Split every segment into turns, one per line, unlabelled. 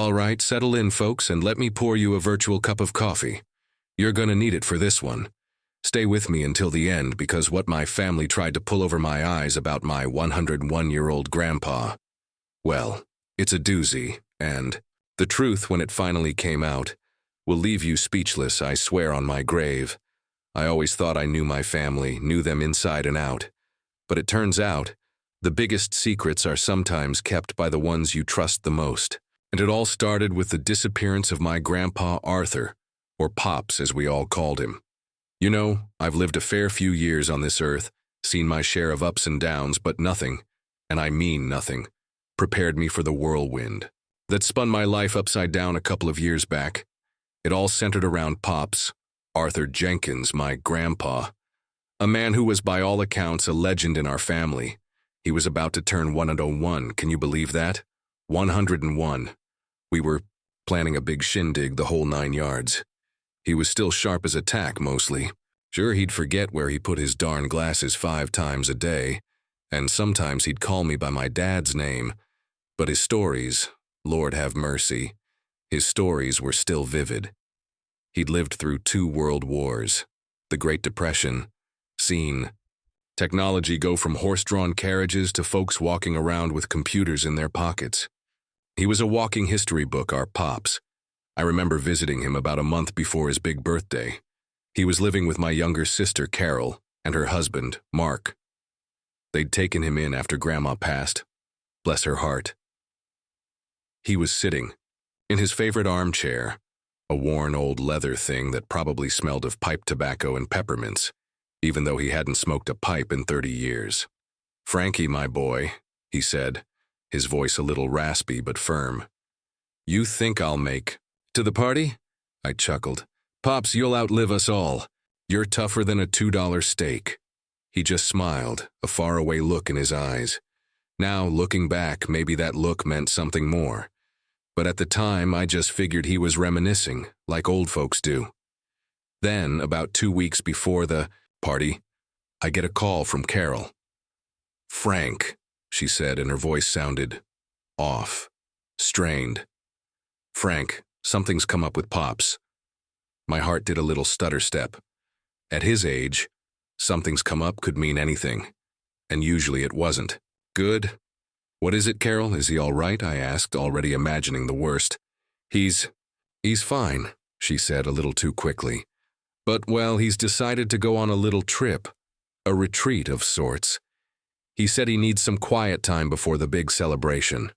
All right, settle in, folks, and let me pour you a virtual cup of coffee. You're gonna need it for this one. Stay with me until the end because what my family tried to pull over my eyes about my 101-year-old grandpa, well, it's a doozy, and the truth when it finally came out will leave you speechless, I swear on my grave. I always thought I knew my family, knew them inside and out. But it turns out, the biggest secrets are sometimes kept by the ones you trust the most. And it all started with the disappearance of my grandpa Arthur, or Pops as we all called him. You know, I've lived a fair few years on this earth, seen my share of ups and downs, but nothing, and I mean nothing, prepared me for the whirlwind that spun my life upside down a couple of years back. It all centered around Pops, Arthur Jenkins, my grandpa, a man who was by all accounts a legend in our family. He was about to turn 101, can you believe that? 101. We were planning a big shindig, the whole 9 yards. He was still sharp as a tack, mostly. Sure, he'd forget where he put his darn glasses 5 times a day, and sometimes he'd call me by my dad's name. But his stories, Lord have mercy, his stories were still vivid. He'd lived through 2 world wars, the Great Depression, seen technology go from horse-drawn carriages to folks walking around with computers in their pockets. He was a walking history book, our Pops. I remember visiting him about a month before his big birthday. He was living with my younger sister, Carol, and her husband, Mark. They'd taken him in after Grandma passed. Bless her heart. He was sitting in his favorite armchair, a worn old leather thing that probably smelled of pipe tobacco and peppermints, even though he hadn't smoked a pipe in 30 years. "Frankie, my boy," he said, his voice a little raspy but firm. "You think I'll make to the party?" I chuckled. "Pops, you'll outlive us all. You're tougher than a $2 steak." He just smiled, a faraway look in his eyes. Now, looking back, maybe that look meant something more. But at the time, I just figured he was reminiscing, like old folks do. Then, about 2 weeks before the party, I get a call from Carol. "Frank," she said, and her voice sounded off, strained. "Frank, something's come up with Pops." My heart did a little stutter step. At his age, something's come up could mean anything, and usually it wasn't. "Good. What is it, Carol? Is he all right?" I asked, already imagining the worst. He's fine," she said a little too quickly. "But, well, he's decided to go on a little trip, a retreat of sorts. He said he needs some quiet time before the big celebration."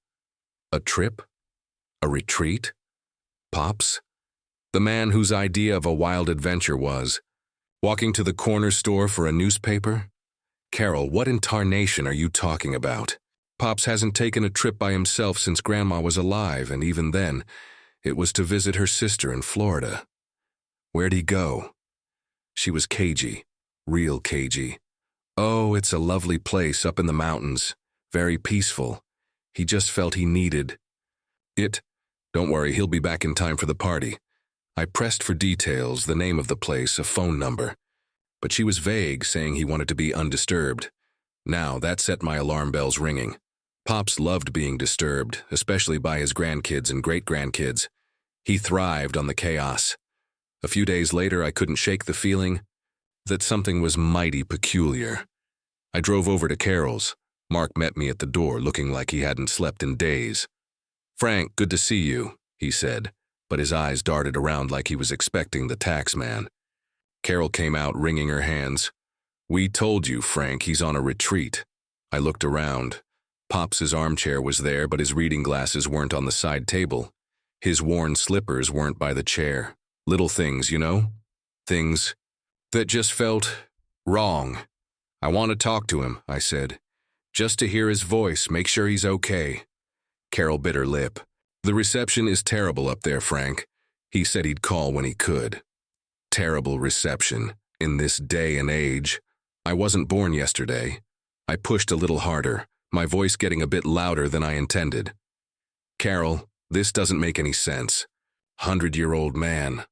A trip? A retreat? Pops? The man whose idea of a wild adventure was walking to the corner store for a newspaper? "Carol, what in tarnation are you talking about? Pops hasn't taken a trip by himself since Grandma was alive, and even then, it was to visit her sister in Florida." "Where'd he go?" She was cagey, real cagey. "Oh, it's a lovely place up in the mountains, very peaceful. He just felt he needed it. Don't worry, he'll be back in time for the party." I pressed for details, the name of the place, a phone number. But she was vague, saying he wanted to be undisturbed. Now, that set my alarm bells ringing. Pops loved being disturbed, especially by his grandkids and great-grandkids. He thrived on the chaos. A few days later, I couldn't shake the feeling that something was mighty peculiar. I drove over to Carol's. Mark met me at the door, looking like he hadn't slept in days. "Frank, good to see you," he said, but his eyes darted around like he was expecting the tax man. Carol came out, wringing her hands. "We told you, Frank, he's on a retreat." I looked around. Pops's armchair was there, but his reading glasses weren't on the side table. His worn slippers weren't by the chair. Little things, you know? Things that just felt wrong. "I want to talk to him," I said. "Just to hear his voice, make sure he's okay." Carol bit her lip. "The reception is terrible up there, Frank. He said he'd call when he could." Terrible reception, in this day and age. I wasn't born yesterday. I pushed a little harder, my voice getting a bit louder than I intended. "Carol, this doesn't make any sense. 100-year-old man,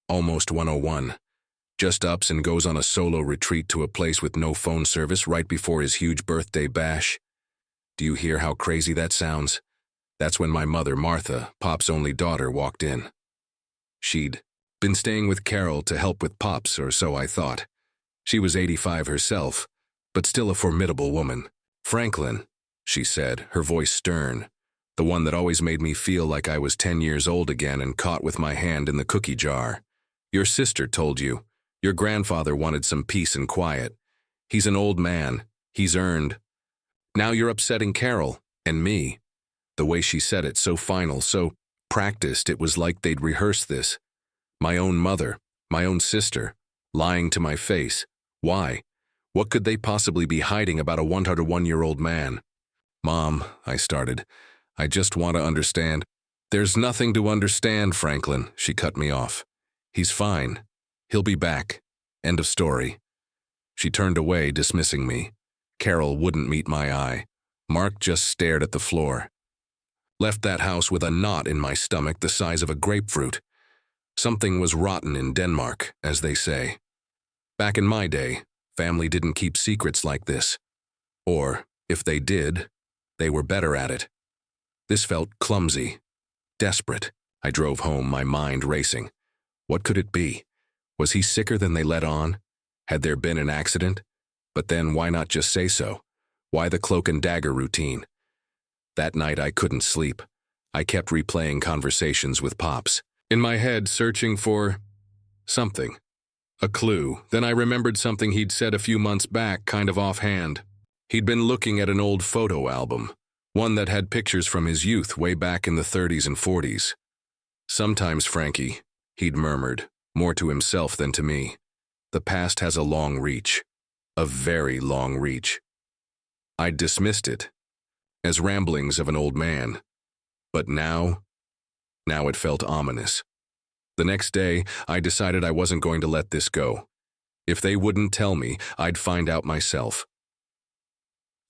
almost 101, just ups and goes on a solo retreat to a place with no phone service right before his huge birthday bash. Do you hear how crazy that sounds? That's when my mother, Martha, Pop's only daughter, walked in. She'd been staying with Carol to help with Pops, or so I thought. She was 85 herself, but still a formidable woman. "Franklin," she said, her voice stern, the one that always made me feel like I was 10 years old again and caught with my hand in the cookie jar. "Your sister told you. Your grandfather wanted some peace and quiet. He's an old man. He's earned. Now you're upsetting Carol, and me." The way she said it, so final, so practiced, it was like they'd rehearsed this. My own mother, my own sister, lying to my face. Why? What could they possibly be hiding about a 101-year-old man? "Mom," I started, "I just want to understand." "There's nothing to understand, Franklin," she cut me off. "He's fine. He'll be back. End of story." She turned away, dismissing me. Carol wouldn't meet my eye. Mark just stared at the floor. Left that house with a knot in my stomach the size of a grapefruit. Something was rotten in Denmark, as they say. Back in my day, family didn't keep secrets like this. Or, if they did, they were better at it. This felt clumsy, desperate. I drove home, my mind racing. What could it be? Was he sicker than they let on? Had there been an accident? But then why not just say so? Why the cloak and dagger routine? That night I couldn't sleep. I kept replaying conversations with Pops, in my head searching for something. A clue. Then I remembered something he'd said a few months back, kind of offhand. He'd been looking at an old photo album, one that had pictures from his youth way back in the 30s and 40s. "Sometimes, Frankie," he'd murmured, more to himself than to me, "the past has a long reach. A very long reach." I'd dismissed it as ramblings of an old man. But now it felt ominous. The next day, I decided I wasn't going to let this go. If they wouldn't tell me, I'd find out myself.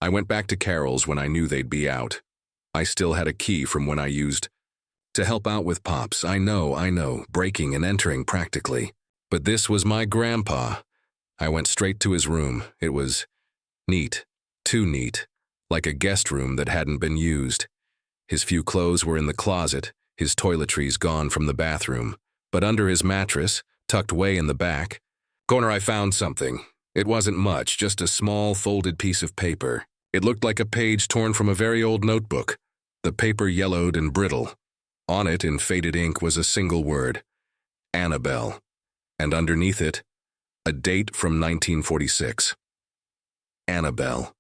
I went back to Carol's when I knew they'd be out. I still had a key from when I used to help out with Pops. I know, breaking and entering practically. But this was my grandpa. I went straight to his room. It was neat, too neat, like a guest room that hadn't been used. His few clothes were in the closet, his toiletries gone from the bathroom, but under his mattress, tucked way in the back corner, I found something. It wasn't much, just a small folded piece of paper. It looked like a page torn from a very old notebook, the paper yellowed and brittle. On it, in faded ink, was a single word, Annabelle, and underneath it, a date from 1946. Annabelle.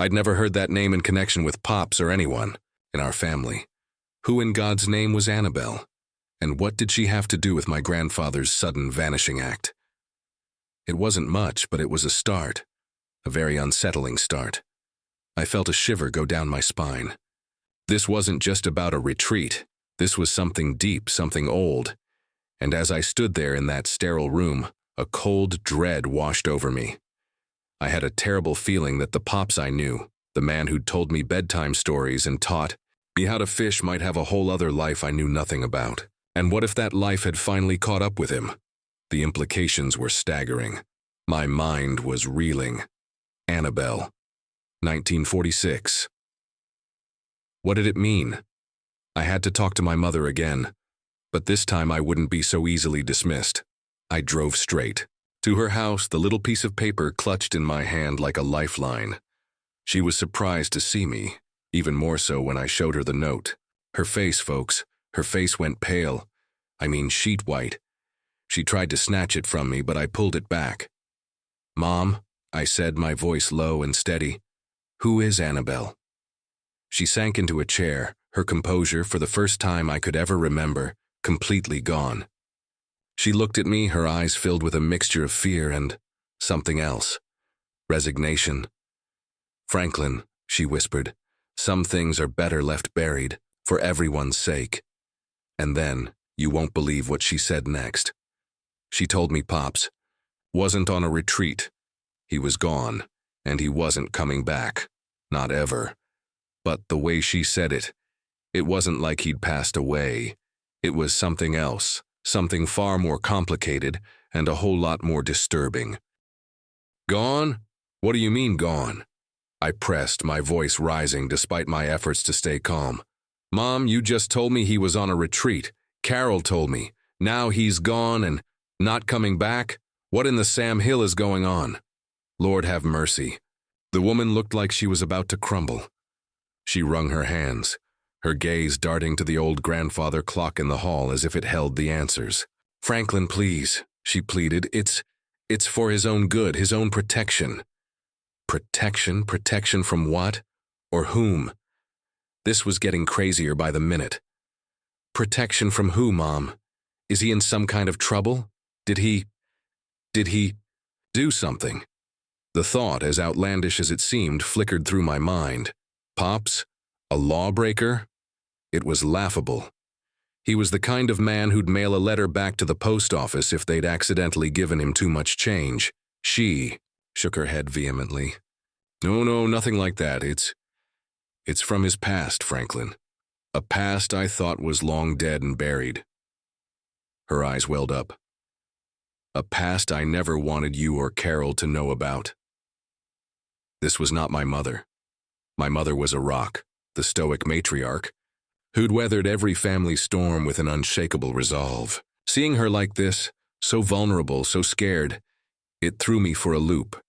I'd never heard that name in connection with Pops or anyone in our family. Who in God's name was Annabelle? And what did she have to do with my grandfather's sudden vanishing act? It wasn't much, but it was a start, a very unsettling start. I felt a shiver go down my spine. This wasn't just about a retreat. This was something deep, something old. And as I stood there in that sterile room, a cold dread washed over me. I had a terrible feeling that the Pops I knew, the man who'd told me bedtime stories and taught me how to fish, might have a whole other life I knew nothing about. And what if that life had finally caught up with him? The implications were staggering. My mind was reeling. Annabelle. 1946. What did it mean? I had to talk to my mother again, but this time I wouldn't be so easily dismissed. I drove straight to her house, the little piece of paper clutched in my hand like a lifeline. She was surprised to see me, even more so when I showed her the note. Her face, folks, her face went pale. I mean sheet white. She tried to snatch it from me, but I pulled it back. "Mom," I said, my voice low and steady, "who is Annabelle?" She sank into a chair, her composure, for the first time I could ever remember, completely gone. She looked at me, her eyes filled with a mixture of fear and something else. Resignation. "Franklin," she whispered, "some things are better left buried, for everyone's sake." And then, you won't believe what she said next. She told me Pops wasn't on a retreat. He was gone, and he wasn't coming back. Not ever. But the way she said it, it wasn't like he'd passed away. It was something else, something far more complicated and a whole lot more disturbing. "Gone? What do you mean gone?" I pressed, my voice rising despite my efforts to stay calm. Mom, you just told me he was on a retreat. Carol told me. Now he's gone and not coming back? What in the Sam Hill is going on? Lord have mercy. The woman looked like she was about to crumble. She wrung her hands, her gaze darting to the old grandfather clock in the hall as if it held the answers. Franklin, please, she pleaded. It's for his own good, his own protection. Protection? Protection from what? Or whom? This was getting crazier by the minute. Protection from who, Mom? Is he in some kind of trouble? Did he do something? The thought, as outlandish as it seemed, flickered through my mind. Pops? A lawbreaker? It was laughable. He was the kind of man who'd mail a letter back to the post office if they'd accidentally given him too much change. She shook her head vehemently. No, nothing like that. It's from his past, Franklin. A past I thought was long dead and buried. Her eyes welled up. A past I never wanted you or Carol to know about. This was not my mother. My mother was a rock, the stoic matriarch, who'd weathered every family storm with an unshakable resolve. Seeing her like this, so vulnerable, so scared, it threw me for a loop.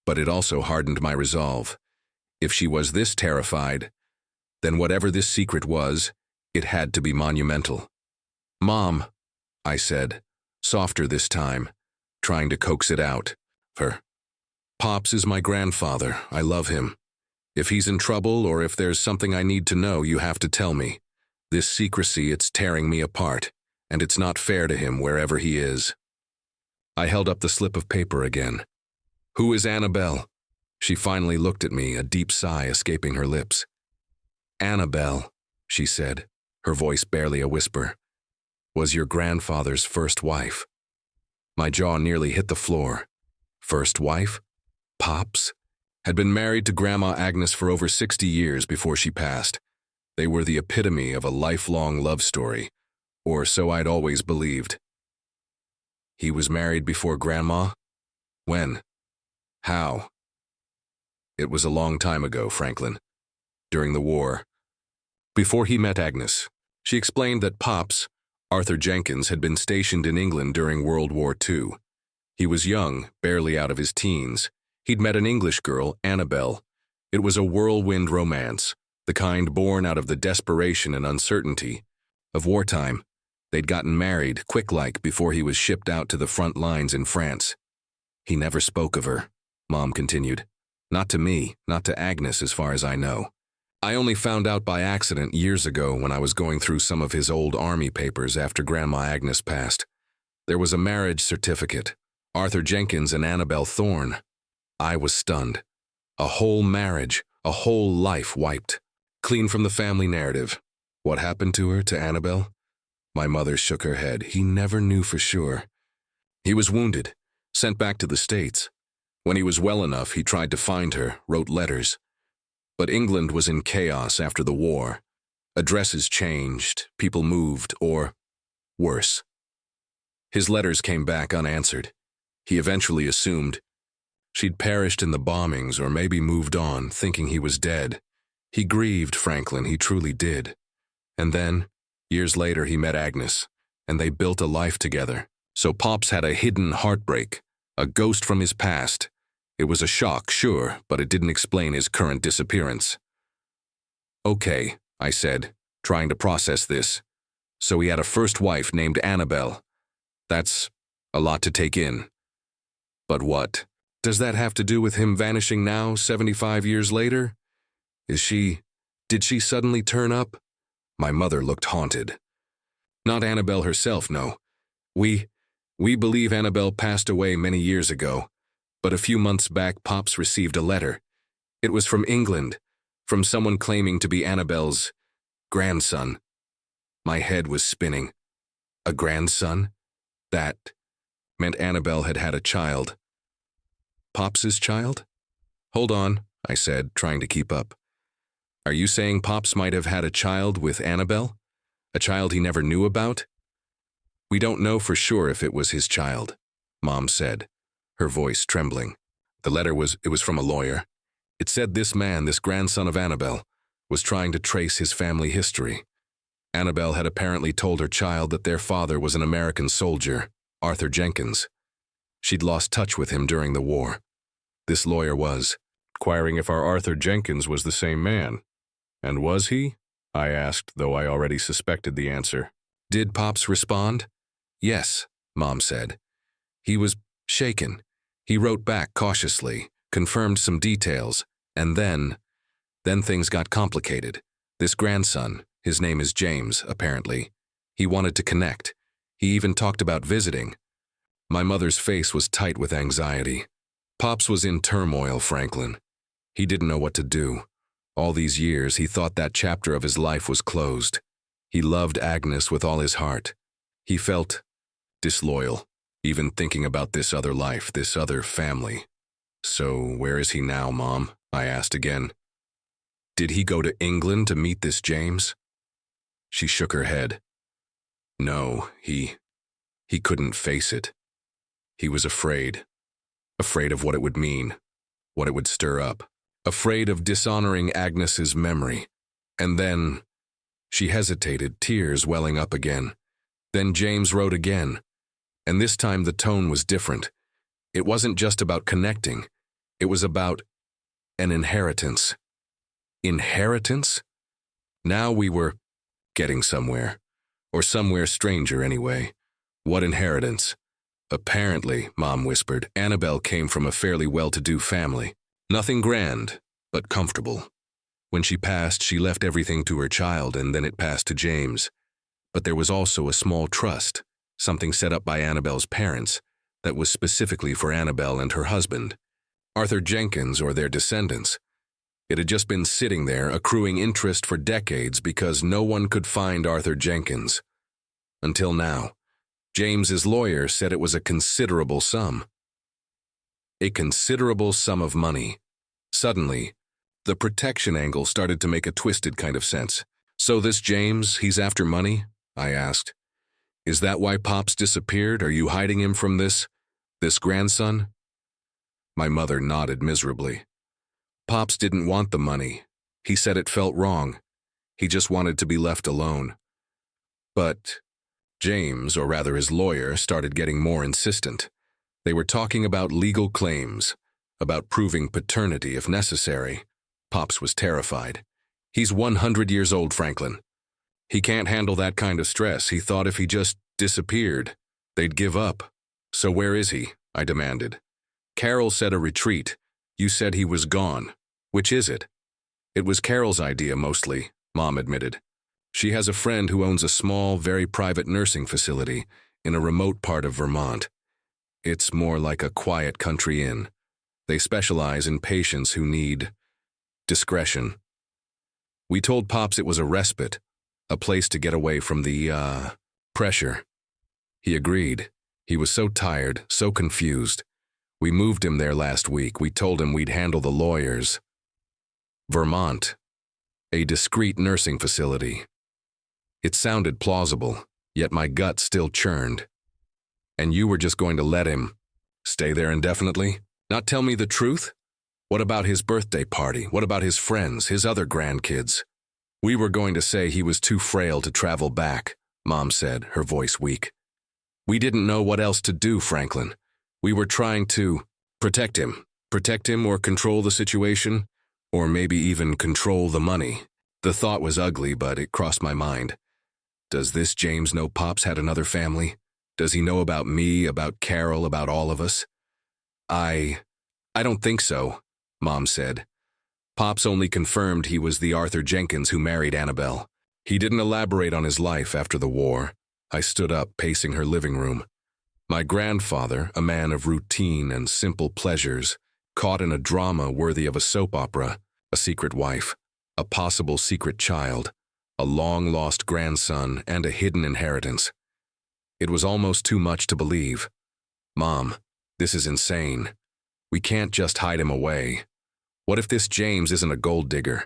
But it also hardened my resolve. If she was this terrified, then whatever this secret was, it had to be monumental. Mom, I said, softer this time, trying to coax it out. Pops is my grandfather. I love him. If he's in trouble or if there's something I need to know, you have to tell me. This secrecy, it's tearing me apart, and it's not fair to him wherever he is. I held up the slip of paper again. Who is Annabelle? She finally looked at me, a deep sigh escaping her lips. Annabelle, she said, her voice barely a whisper, was your grandfather's first wife. My jaw nearly hit the floor. First wife? Pops? Had been married to Grandma Agnes for over 60 years before she passed. They were the epitome of a lifelong love story, or so I'd always believed. He was married before Grandma? When? How? It was a long time ago, Franklin. During the war. Before he met Agnes, she explained that Pops, Arthur Jenkins, had been stationed in England during World War II. He was young, barely out of his teens. He'd met an English girl, Annabelle. It was a whirlwind romance, the kind born out of the desperation and uncertainty of wartime. They'd gotten married, quick-like, before he was shipped out to the front lines in France. He never spoke of her, Mom continued. Not to me, not to Agnes as far as I know. I only found out by accident years ago when I was going through some of his old army papers after Grandma Agnes passed. There was a marriage certificate, Arthur Jenkins and Annabelle Thorne. I was stunned. A whole marriage, a whole life wiped. Clean from the family narrative. What happened to her, to Annabelle? My mother shook her head. He never knew for sure. He was wounded, sent back to the States. When he was well enough, he tried to find her, wrote letters. But England was in chaos after the war. Addresses changed, people moved, or worse. His letters came back unanswered. He eventually assumed she'd perished in the bombings or maybe moved on, thinking he was dead. He grieved, Franklin, he truly did. And then, years later, he met Agnes, and they built a life together. So Pops had a hidden heartbreak, a ghost from his past. It was a shock, sure, but it didn't explain his current disappearance. Okay, I said, trying to process this. So he had a first wife named Annabelle. That's a lot to take in. But what? Does that have to do with him vanishing now, 75 years later? Did she suddenly turn up? My mother looked haunted. Not Annabelle herself, no. We believe Annabelle passed away many years ago, but a few months back Pops received a letter. It was from England, from someone claiming to be Annabelle's grandson. My head was spinning. A grandson? That meant Annabelle had had a child. Pops's child? Hold on, I said, trying to keep up. Are you saying Pops might have had a child with Annabelle? A child he never knew about? We don't know for sure if it was his child, Mom said, her voice trembling. It was from a lawyer. It said this man, this grandson of Annabelle, was trying to trace his family history. Annabelle had apparently told her child that their father was an American soldier, Arthur Jenkins. She'd lost touch with him during the war. This lawyer was inquiring if our Arthur Jenkins was the same man. And was he? I asked, though I already suspected the answer. Did Pops respond? Yes, Mom said. He was shaken. He wrote back cautiously, confirmed some details, and then things got complicated. This grandson, his name is James, apparently. He wanted to connect. He even talked about visiting. My mother's face was tight with anxiety. Pops was in turmoil, Franklin. He didn't know what to do. All these years, he thought that chapter of his life was closed. He loved Agnes with all his heart. He felt disloyal, even thinking about this other life, this other family. So where is he now, Mom? I asked again. Did he go to England to meet this James? She shook her head. No, he couldn't face it. He was afraid. Afraid of what it would mean, what it would stir up. Afraid of dishonoring Agnes's memory. And then she hesitated, tears welling up again. Then James wrote again. And this time the tone was different. It wasn't just about connecting. It was about an inheritance. Inheritance? Now we were getting somewhere. Or somewhere stranger anyway. What inheritance? Apparently, Mom whispered, Annabelle came from a fairly well-to-do family. Nothing grand, but comfortable. When she passed, she left everything to her child, and then it passed to James. But there was also a small trust, something set up by Annabelle's parents, that was specifically for Annabelle and her husband, Arthur Jenkins or their descendants. It had just been sitting there, accruing interest for decades because no one could find Arthur Jenkins. Until now, James's lawyer said it was a considerable sum. A considerable sum of money. Suddenly, the protection angle started to make a twisted kind of sense. So this James, he's after money? I asked. Is that why Pops disappeared? Are you hiding him from this grandson? My mother nodded miserably. Pops didn't want the money. He said it felt wrong. He just wanted to be left alone. But James, or rather his lawyer, started getting more insistent. They were talking about legal claims, about proving paternity if necessary. Pops was terrified. He's 100 years old, Franklin. He can't handle that kind of stress. He thought if he just disappeared, they'd give up. So where is he? I demanded. Carol said a retreat. You said he was gone. Which is it? It was Carol's idea mostly, Mom admitted. She has a friend who owns a small, very private nursing facility in a remote part of Vermont. It's more like a quiet country inn. They specialize in patients who need discretion. We told Pops it was a respite, a place to get away from the, pressure. He agreed. He was so tired, so confused. We moved him there last week. We told him we'd handle the lawyers. Vermont. A discreet nursing facility. It sounded plausible, yet my gut still churned. And you were just going to let him stay there indefinitely? Not tell me the truth? What about his birthday party? What about his friends, his other grandkids? We were going to say he was too frail to travel back, Mom said, her voice weak. We didn't know what else to do, Franklin. We were trying to protect him or control the situation, or maybe even control the money. The thought was ugly, but it crossed my mind. Does this James know Pops had another family? Does he know about me, about Carol, about all of us? I don't think so, Mom said. Pops only confirmed he was the Arthur Jenkins who married Annabelle. He didn't elaborate on his life after the war. I stood up, pacing her living room. My grandfather, a man of routine and simple pleasures, caught in a drama worthy of a soap opera, a secret wife, a possible secret child, a long-lost grandson, and a hidden inheritance. It was almost too much to believe. Mom, this is insane. We can't just hide him away. What if this James isn't a gold digger?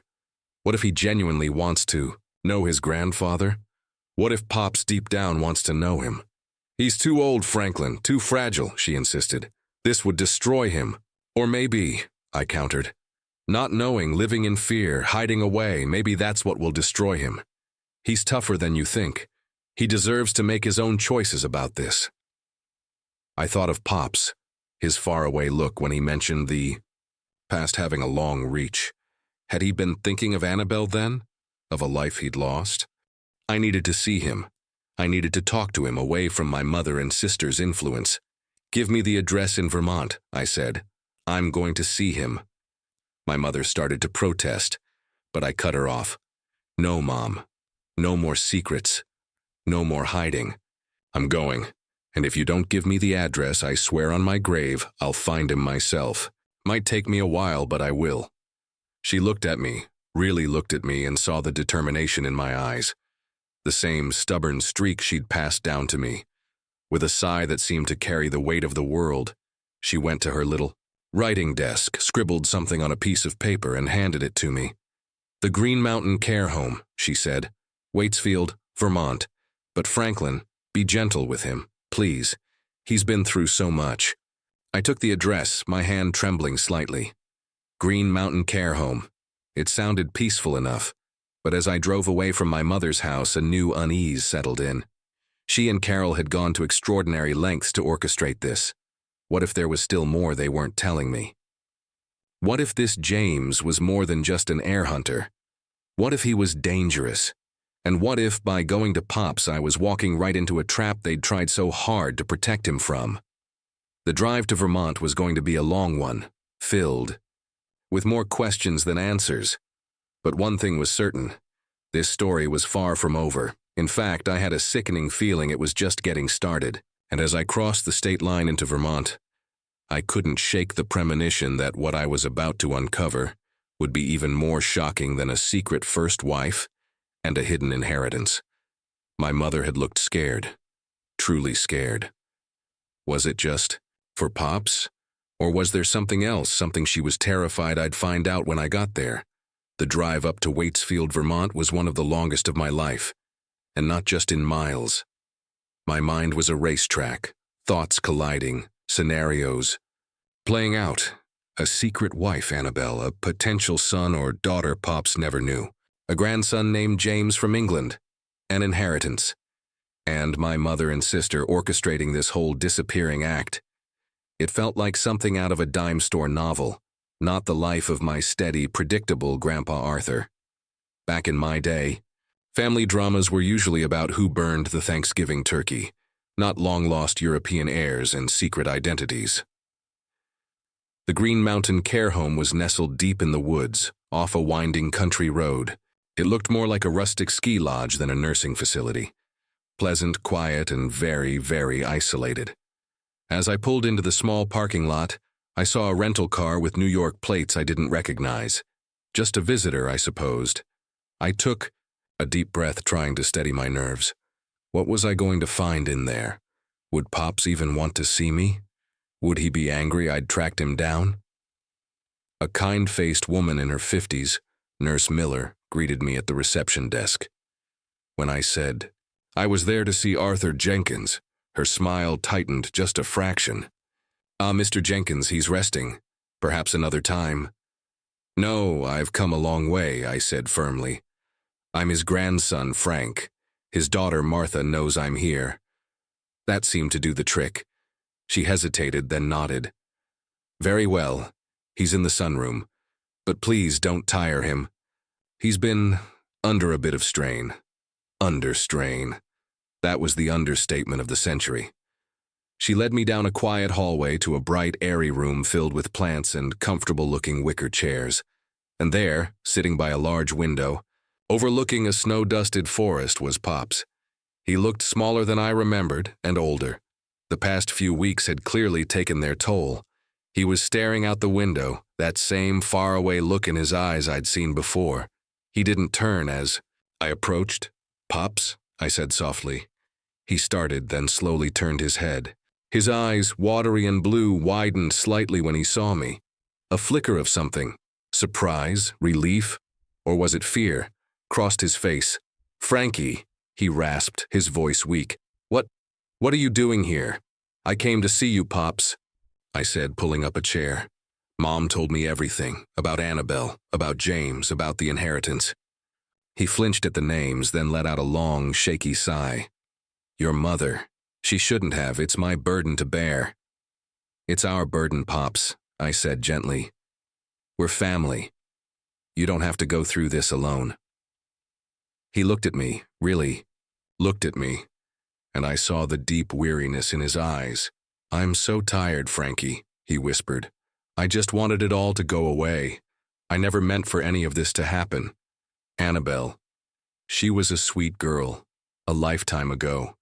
What if he genuinely wants to know his grandfather? What if Pops deep down wants to know him? He's too old, Franklin, too fragile, she insisted. This would destroy him. Or maybe, I countered, Not knowing, living in fear, hiding away, maybe that's what will destroy him. He's tougher than you think. He deserves to make his own choices about this. I thought of Pops, his faraway look when he mentioned the past having a long reach. Had he been thinking of Annabelle then? Of a life he'd lost? I needed to see him. I needed to talk to him away from my mother and sister's influence. Give me the address in Vermont, I said. I'm going to see him. My mother started to protest, but I cut her off. No, Mom. No more secrets. No more hiding. I'm going, and if you don't give me the address, I swear on my grave, I'll find him myself. Might take me a while, but I will. She looked at me, really looked at me, and saw the determination in my eyes. The same stubborn streak she'd passed down to me. With a sigh that seemed to carry the weight of the world, she went to her little writing desk, scribbled something on a piece of paper, and handed it to me. The Green Mountain Care Home, she said. Waitsfield, Vermont. But Franklin, be gentle with him, please. He's been through so much. I took the address, my hand trembling slightly. Green Mountain Care Home. It sounded peaceful enough, but as I drove away from my mother's house, a new unease settled in. She and Carol had gone to extraordinary lengths to orchestrate this. What if there was still more they weren't telling me? What if this James was more than just an air hunter? What if he was dangerous? And what if, by going to Pops, I was walking right into a trap they'd tried so hard to protect him from? The drive to Vermont was going to be a long one, filled with more questions than answers. But one thing was certain. This story was far from over. In fact, I had a sickening feeling it was just getting started. And as I crossed the state line into Vermont, I couldn't shake the premonition that what I was about to uncover would be even more shocking than a secret first wife and a hidden inheritance. My mother had looked scared, truly scared. Was it just for Pops? Or was there something else, something she was terrified I'd find out when I got there? The drive up to Waitsfield, Vermont was one of the longest of my life, and not just in miles. My mind was a racetrack, thoughts colliding, scenarios playing out. A secret wife, Annabelle, a potential son or daughter Pops never knew, a grandson named James from England, an inheritance, and my mother and sister orchestrating this whole disappearing act. It felt like something out of a dime store novel, not the life of my steady, predictable Grandpa Arthur. Back in my day, family dramas were usually about who burned the Thanksgiving turkey, not long-lost European heirs and secret identities. The Green Mountain Care Home was nestled deep in the woods, off a winding country road. It looked more like a rustic ski lodge than a nursing facility. Pleasant, quiet, and very, very isolated. As I pulled into the small parking lot, I saw a rental car with New York plates I didn't recognize. Just a visitor, I supposed. I took a deep breath, trying to steady my nerves. What was I going to find in there? Would Pops even want to see me? Would he be angry I'd tracked him down? A kind-faced woman in her 50s, Nurse Miller, greeted me at the reception desk. When I said, I was there to see Arthur Jenkins, her smile tightened just a fraction. Mr. Jenkins, he's resting. Perhaps another time. No, I've come a long way, I said firmly. I'm his grandson, Frank. His daughter, Martha, knows I'm here. That seemed to do the trick. She hesitated, then nodded. Very well. He's in the sunroom. But please don't tire him. He's been under a bit of strain. Under strain. That was the understatement of the century. She led me down a quiet hallway to a bright, airy room filled with plants and comfortable-looking wicker chairs. And there, sitting by a large window, overlooking a snow-dusted forest, was Pops. He looked smaller than I remembered, and older. The past few weeks had clearly taken their toll. He was staring out the window, that same faraway look in his eyes I'd seen before. He didn't turn as I approached. Pops, I said softly. He started, then slowly turned his head. His eyes, watery and blue, widened slightly when he saw me. A flicker of something, surprise, relief, or was it fear, crossed his face. Frankie, he rasped, his voice weak. What are you doing here? I came to see you, Pops, I said, pulling up a chair. Mom told me everything, about Annabelle, about James, about the inheritance. He flinched at the names, then let out a long, shaky sigh. Your mother. She shouldn't have. It's my burden to bear. It's our burden, Pops, I said gently. We're family. You don't have to go through this alone. He looked at me, really, looked at me, and I saw the deep weariness in his eyes. I'm so tired, Frankie, he whispered. I just wanted it all to go away. I never meant for any of this to happen. Annabelle. She was a sweet girl, a lifetime ago.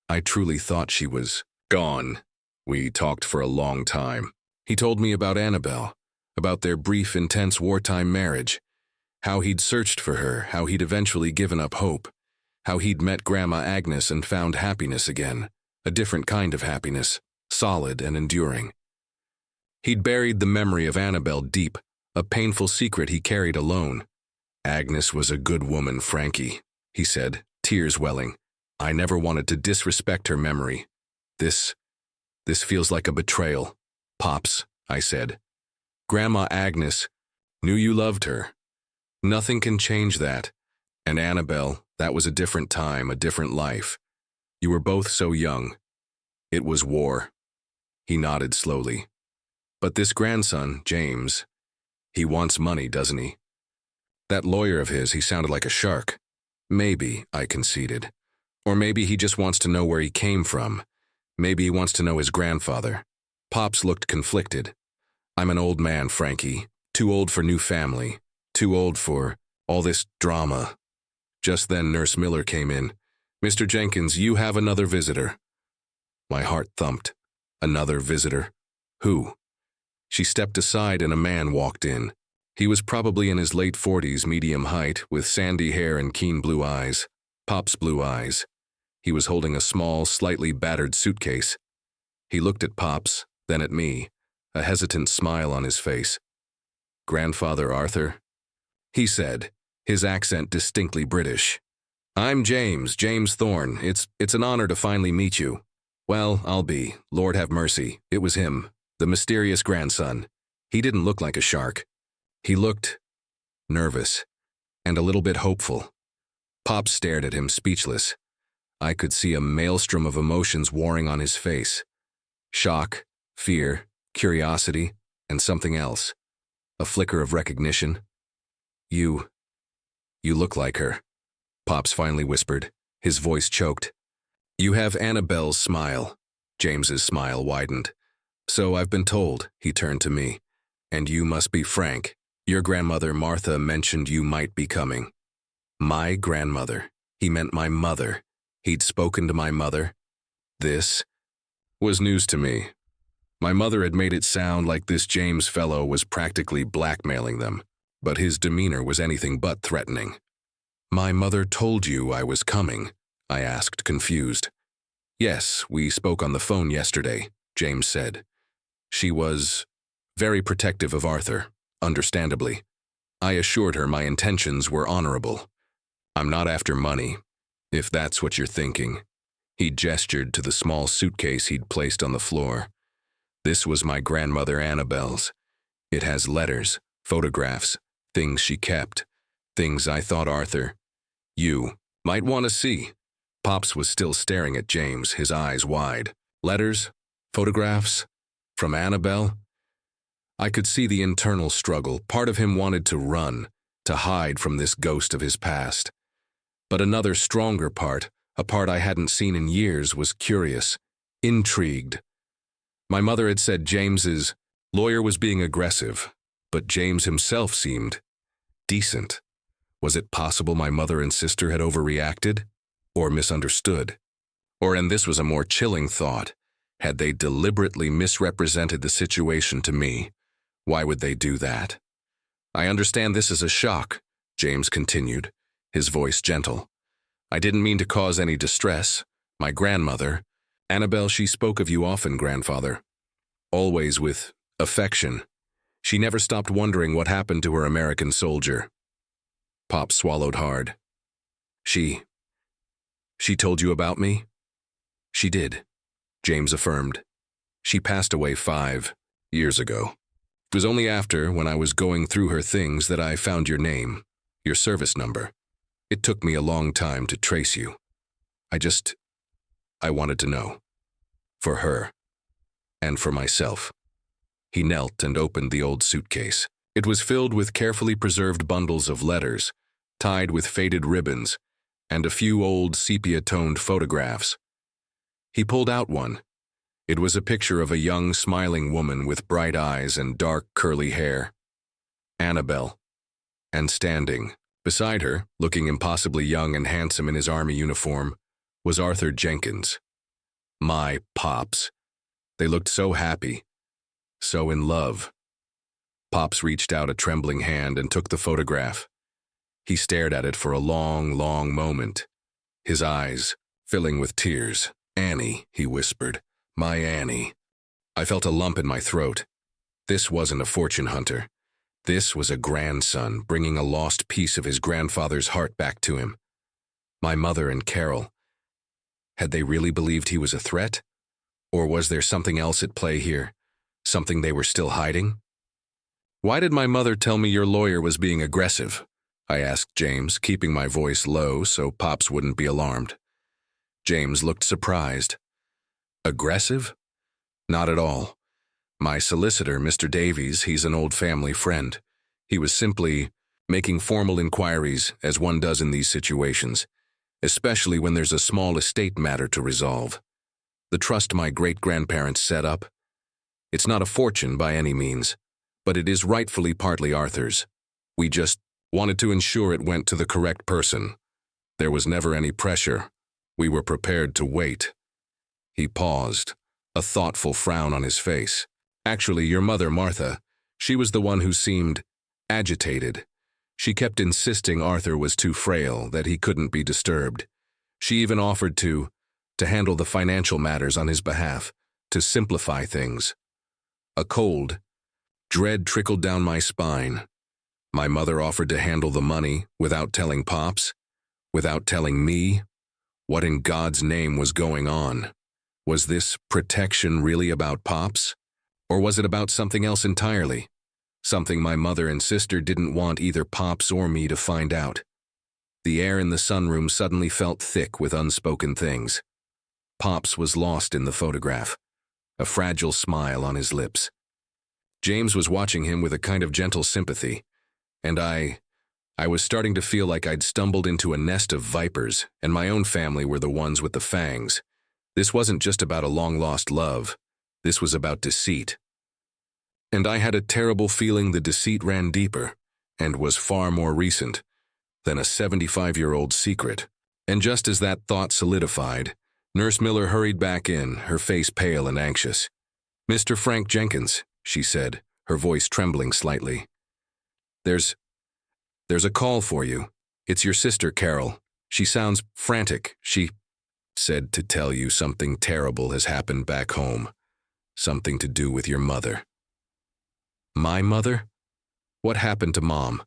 I truly thought she was gone. We talked for a long time. He told me about Annabelle, about their brief, intense wartime marriage, how he'd searched for her, how he'd eventually given up hope, how he'd met Grandma Agnes and found happiness again, a different kind of happiness, solid and enduring. He'd buried the memory of Annabelle deep, a painful secret he carried alone. Agnes was a good woman, Frankie, he said, tears welling. I never wanted to disrespect her memory. This feels like a betrayal. Pops, I said. Grandma Agnes knew you loved her. Nothing can change that. And Annabelle, that was a different time, a different life. You were both so young. It was war. He nodded slowly. But this grandson, James, he wants money, doesn't he? That lawyer of his, he sounded like a shark. Maybe, I conceded. Or maybe he just wants to know where he came from. Maybe he wants to know his grandfather. Pops looked conflicted. I'm an old man, Frankie. Too old for new family. Too old for all this drama. Just then Nurse Miller came in. Mr. Jenkins, you have another visitor. My heart thumped. Another visitor? Who? She stepped aside and a man walked in. He was probably in his late 40s, medium height, with sandy hair and keen blue eyes. Pop's blue eyes. He was holding a small, slightly battered suitcase. He looked at Pops, then at me, a hesitant smile on his face. Grandfather Arthur? He said, his accent distinctly British. I'm James Thorne. It's an honor to finally meet you. Well, I'll be. Lord have mercy. It was him, the mysterious grandson. He didn't look like a shark. He looked nervous and a little bit hopeful. Pop stared at him, speechless. I could see a maelstrom of emotions warring on his face. Shock, fear, curiosity, and something else. A flicker of recognition. You look like her, Pops finally whispered, his voice choked. You have Annabelle's smile. James's smile widened. So I've been told, he turned to me. And you must be Frank. Your grandmother Martha mentioned you might be coming. My grandmother. He meant my mother. He'd spoken to my mother. This was news to me. My mother had made it sound like this James fellow was practically blackmailing them, but his demeanor was anything but threatening. My mother told you I was coming, I asked, confused. Yes, we spoke on the phone yesterday, James said. She was very protective of Arthur, understandably. I assured her my intentions were honorable. I'm not after money, if that's what you're thinking. He gestured to the small suitcase he'd placed on the floor. This was my grandmother Annabelle's. It has letters, photographs, things she kept, things I thought Arthur, you, might want to see. Pops was still staring at James, his eyes wide. Letters? Photographs? From Annabelle? I could see the internal struggle. Part of him wanted to run, to hide from this ghost of his past. But another stronger part, a part I hadn't seen in years, was curious, intrigued. My mother had said James's lawyer was being aggressive, but James himself seemed decent. Was it possible my mother and sister had overreacted? Or misunderstood? Or, and this was a more chilling thought, had they deliberately misrepresented the situation to me? Why would they do that? I understand this is a shock, James continued, his voice gentle. I didn't mean to cause any distress. My grandmother, Annabelle, she spoke of you often, grandfather. Always with affection. She never stopped wondering what happened to her American soldier. Pop swallowed hard. She told you about me? She did, James affirmed. She passed away 5 years ago. It was only after, when I was going through her things, that I found your name, your service number. It took me a long time to trace you. I wanted to know. For her. And for myself. He knelt and opened the old suitcase. It was filled with carefully preserved bundles of letters, tied with faded ribbons, and a few old sepia-toned photographs. He pulled out one. It was a picture of a young, smiling woman with bright eyes and dark, curly hair. Annabelle. And standing, beside her, looking impossibly young and handsome in his army uniform, was Arthur Jenkins. My Pops. They looked so happy, so in love. Pops reached out a trembling hand and took the photograph. He stared at it for a long, long moment, his eyes filling with tears. "Annie," he whispered. "My Annie." I felt a lump in my throat. This wasn't a fortune hunter. This was a grandson bringing a lost piece of his grandfather's heart back to him. My mother and Carol. Had they really believed he was a threat? Or was there something else at play here? Something they were still hiding? "Why did my mother tell me your lawyer was being aggressive?" I asked James, keeping my voice low so Pops wouldn't be alarmed. James looked surprised. "Aggressive? Not at all. My solicitor, Mr. Davies, he's an old family friend. He was simply making formal inquiries, as one does in these situations, especially when there's a small estate matter to resolve. The trust my great-grandparents set up. It's not a fortune by any means, but it is rightfully partly Arthur's. We just wanted to ensure it went to the correct person. There was never any pressure. We were prepared to wait." He paused, a thoughtful frown on his face. "Actually, your mother, Martha, she was the one who seemed agitated. She kept insisting Arthur was too frail, that he couldn't be disturbed. She even offered to handle the financial matters on his behalf, to simplify things." A cold dread trickled down my spine. My mother offered to handle the money without telling Pops, without telling me. What in God's name was going on? Was this protection really about Pops? Or was it about something else entirely? Something my mother and sister didn't want either Pops or me to find out. The air in the sunroom suddenly felt thick with unspoken things. Pops was lost in the photograph, a fragile smile on his lips. James was watching him with a kind of gentle sympathy, and I was starting to feel like I'd stumbled into a nest of vipers, and my own family were the ones with the fangs. This wasn't just about a long-lost love. This was about deceit. And I had a terrible feeling the deceit ran deeper, and was far more recent, than a 75-year-old secret. And just as that thought solidified, Nurse Miller hurried back in, her face pale and anxious. "Mr. Frank Jenkins," she said, her voice trembling slightly. There's a call for you. It's your sister, Carol. She sounds frantic. She said to tell you something terrible has happened back home. Something to do with your mother." "My mother? What happened to Mom?"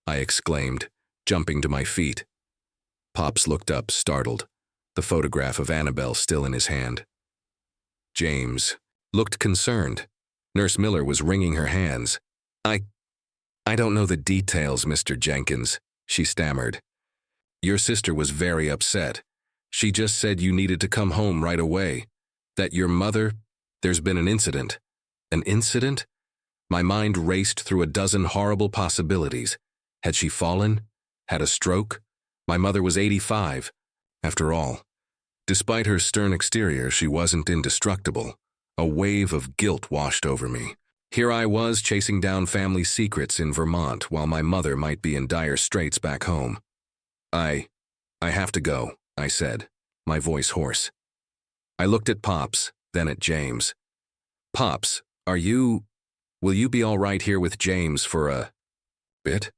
I exclaimed, jumping to my feet. Pops looked up, startled, the photograph of Annabelle still in his hand. James looked concerned. Nurse Miller was wringing her hands. I don't know the details, Mr. Jenkins," she stammered. "Your sister was very upset. She just said you needed to come home right away. That your mother, there's been an incident." "An incident?" My mind raced through a dozen horrible possibilities. Had she fallen? Had a stroke? My mother was 85. After all, despite her stern exterior, she wasn't indestructible. A wave of guilt washed over me. Here I was chasing down family secrets in Vermont while my mother might be in dire straits back home. I have to go," I said, my voice hoarse. I looked at Pops, then at James. "Pops, will you be all right here with James for a bit?"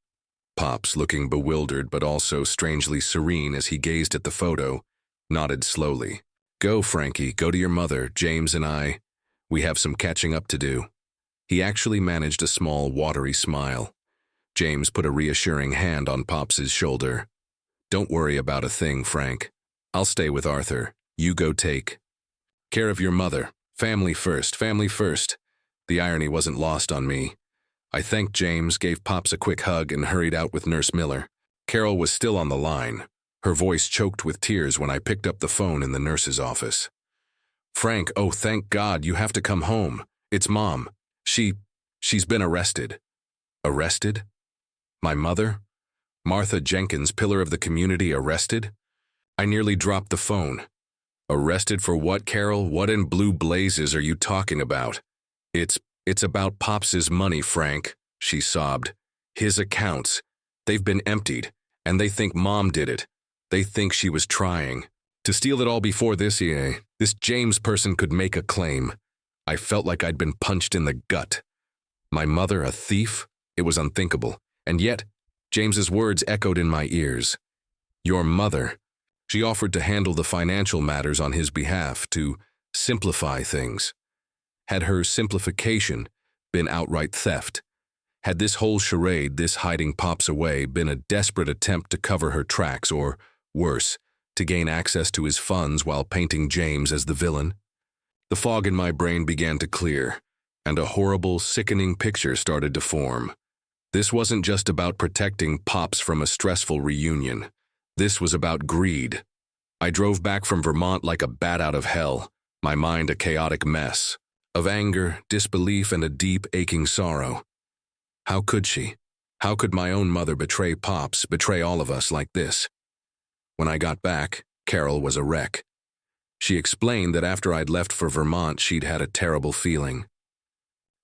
Pops, looking bewildered but also strangely serene as he gazed at the photo, nodded slowly. "Go, Frankie, go to your mother. James and we have some catching up to do." He actually managed a small, watery smile. James put a reassuring hand on Pops's shoulder. "Don't worry about a thing, Frank. I'll stay with Arthur. You go take care of your mother. Family first, family first." The irony wasn't lost on me. I thanked James, gave Pops a quick hug, and hurried out with Nurse Miller. Carol was still on the line, her voice choked with tears when I picked up the phone in the nurse's office. "Frank, oh thank God, you have to come home. It's Mom. She's been arrested." "Arrested? My mother? Martha Jenkins, pillar of the community, arrested?" I nearly dropped the phone. "Arrested for what, Carol? What in blue blazes are you talking about?" It's about Pops's money, Frank," she sobbed. "His accounts. They've been emptied, and they think Mom did it. They think she was trying to steal it all before this James person could make a claim." I felt like I'd been punched in the gut. My mother, a thief? It was unthinkable. And yet, James's words echoed in my ears. Your mother. She offered to handle the financial matters on his behalf, to simplify things. Had her simplification been outright theft? Had this whole charade, this hiding Pops away, been a desperate attempt to cover her tracks, or, worse, to gain access to his funds while painting James as the villain? The fog in my brain began to clear, and a horrible, sickening picture started to form. This wasn't just about protecting Pops from a stressful reunion. This was about greed. I drove back from Vermont like a bat out of hell, my mind a chaotic mess of anger, disbelief, and a deep, aching sorrow. How could she? How could my own mother betray Pops, betray all of us like this? When I got back, Carol was a wreck. She explained that after I'd left for Vermont, she'd had a terrible feeling.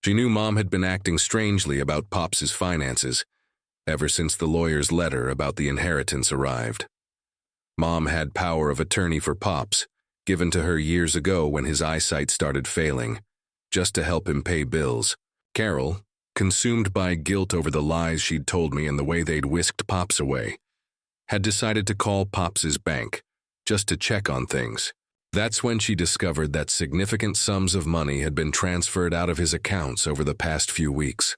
She knew Mom had been acting strangely about Pops's finances ever since the lawyer's letter about the inheritance arrived. Mom had power of attorney for Pops, given to her years ago when his eyesight started failing, just to help him pay bills. Carol, consumed by guilt over the lies she'd told me and the way they'd whisked Pops away, had decided to call Pops's bank, just to check on things. That's when she discovered that significant sums of money had been transferred out of his accounts over the past few weeks,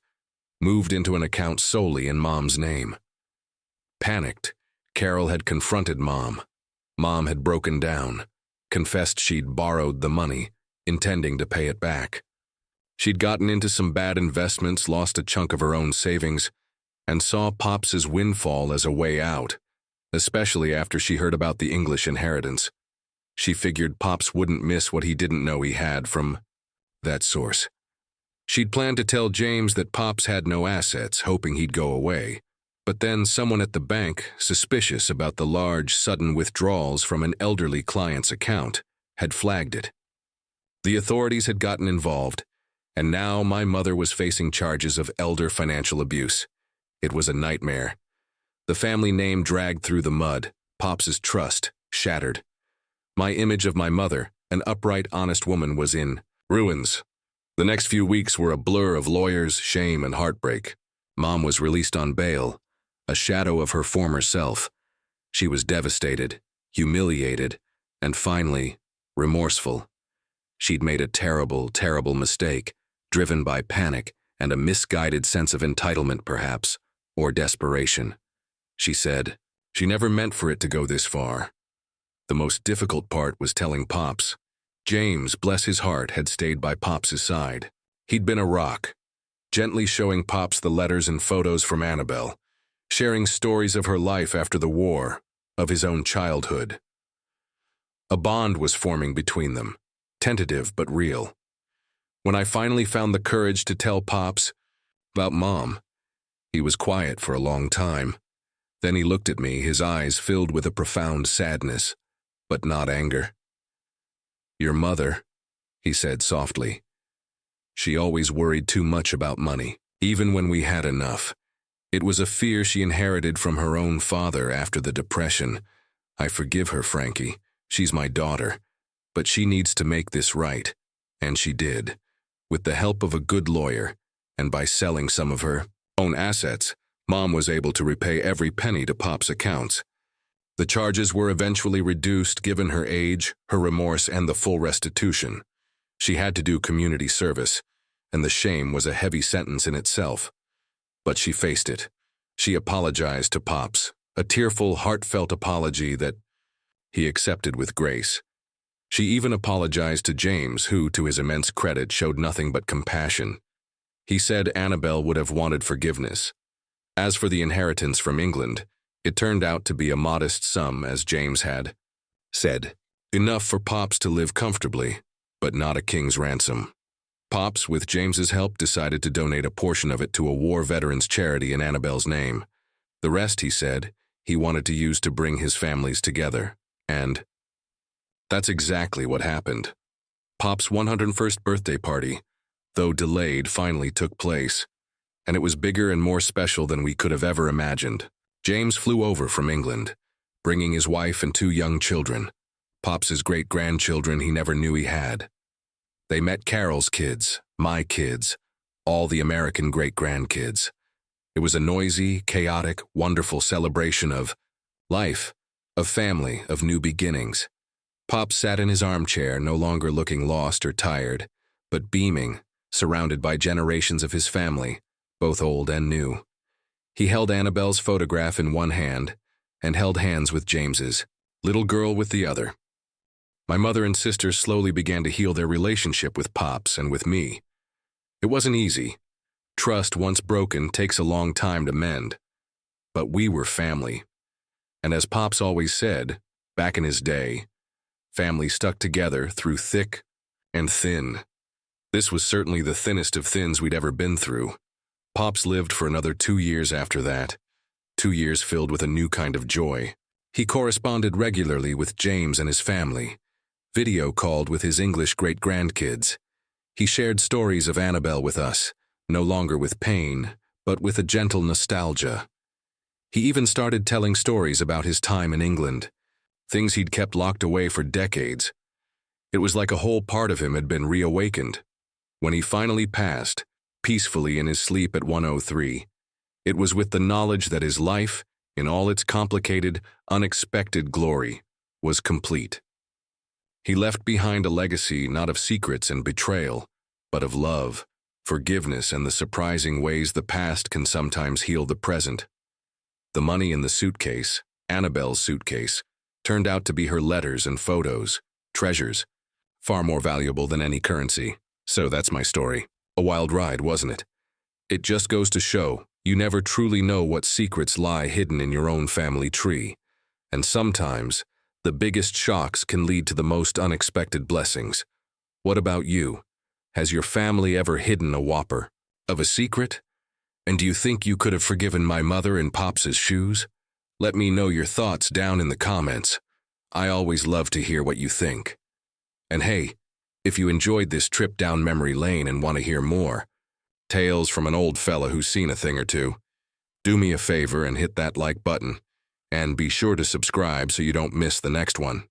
moved into an account solely in Mom's name. Panicked, Carol had confronted Mom. Mom had broken down, confessed she'd borrowed the money, intending to pay it back. She'd gotten into some bad investments, lost a chunk of her own savings, and saw Pops's windfall as a way out, especially after she heard about the English inheritance. She figured Pops wouldn't miss what he didn't know he had from that source. She'd planned to tell James that Pops had no assets, hoping he'd go away. But then someone at the bank, suspicious about the large, sudden withdrawals from an elderly client's account, had flagged it. The authorities had gotten involved, and now my mother was facing charges of elder financial abuse. It was a nightmare. The family name dragged through the mud, Pops's trust shattered. My image of my mother, an upright, honest woman, was in ruins. The next few weeks were a blur of lawyers, shame, and heartbreak. Mom was released on bail, a shadow of her former self. She was devastated, humiliated, and finally, remorseful. She'd made a terrible, terrible mistake, driven by panic and a misguided sense of entitlement, perhaps, or desperation. She said, she never meant for it to go this far. The most difficult part was telling Pops. James, bless his heart, had stayed by Pops's side. He'd been a rock, gently showing Pops the letters and photos from Annabelle, sharing stories of her life after the war, of his own childhood. A bond was forming between them, tentative but real. When I finally found the courage to tell Pops about Mom, he was quiet for a long time. Then he looked at me, his eyes filled with a profound sadness, but not anger. Your mother, he said softly. She always worried too much about money, even when we had enough. It was a fear she inherited from her own father after the Depression. I forgive her, Frankie. She's my daughter. But she needs to make this right. And she did. With the help of a good lawyer, and by selling some of her own assets, Mom was able to repay every penny to Pop's accounts. The charges were eventually reduced given her age, her remorse, and the full restitution. She had to do community service, and the shame was a heavy sentence in itself. But she faced it. She apologized to Pops, a tearful, heartfelt apology that he accepted with grace. She even apologized to James, who, to his immense credit, showed nothing but compassion. He said Annabel would have wanted forgiveness. As for the inheritance from England, it turned out to be a modest sum, as James had said. Enough for Pops to live comfortably, but not a king's ransom. Pops, with James's help, decided to donate a portion of it to a war veterans charity in Annabel's name. The rest, he said, he wanted to use to bring his families together. And that's exactly what happened. Pop's 101st birthday party, though delayed, finally took place, and it was bigger and more special than we could have ever imagined. James flew over from England, bringing his wife and 2 young children, Pops's great-grandchildren he never knew he had. They met Carol's kids, my kids, all the American great-grandkids. It was a noisy, chaotic, wonderful celebration of life, of family, of new beginnings. Pop sat in his armchair, no longer looking lost or tired, but beaming, surrounded by generations of his family, both old and new. He held Annabel's photograph in one hand and held hands with James's, little girl with the other. My mother and sisters slowly began to heal their relationship with Pops and with me. It wasn't easy. Trust, once broken, takes a long time to mend. But we were family. And as Pops always said, back in his day, family stuck together through thick and thin. This was certainly the thinnest of thins we'd ever been through. Pops lived for another 2 years after that, 2 years filled with a new kind of joy. He corresponded regularly with James and his family, video called with his English great-grandkids. He shared stories of Annabel with us, no longer with pain, but with a gentle nostalgia. He even started telling stories about his time in England, things he'd kept locked away for decades. It was like a whole part of him had been reawakened. When he finally passed, peacefully in his sleep at 103, it was with the knowledge that his life, in all its complicated, unexpected glory, was complete. He left behind a legacy not of secrets and betrayal, but of love, forgiveness, and the surprising ways the past can sometimes heal the present. The money in the suitcase, Annabel's suitcase, turned out to be her letters and photos, treasures, far more valuable than any currency. So that's my story. A wild ride, wasn't it? It just goes to show, you never truly know what secrets lie hidden in your own family tree. And sometimes, the biggest shocks can lead to the most unexpected blessings. What about you? Has your family ever hidden a whopper of a secret? And do you think you could have forgiven my mother in Pops's shoes? Let me know your thoughts down in the comments. I always love to hear what you think. And hey, if you enjoyed this trip down memory lane and want to hear more, tales from an old fella who's seen a thing or two, do me a favor and hit that like button. And be sure to subscribe so you don't miss the next one.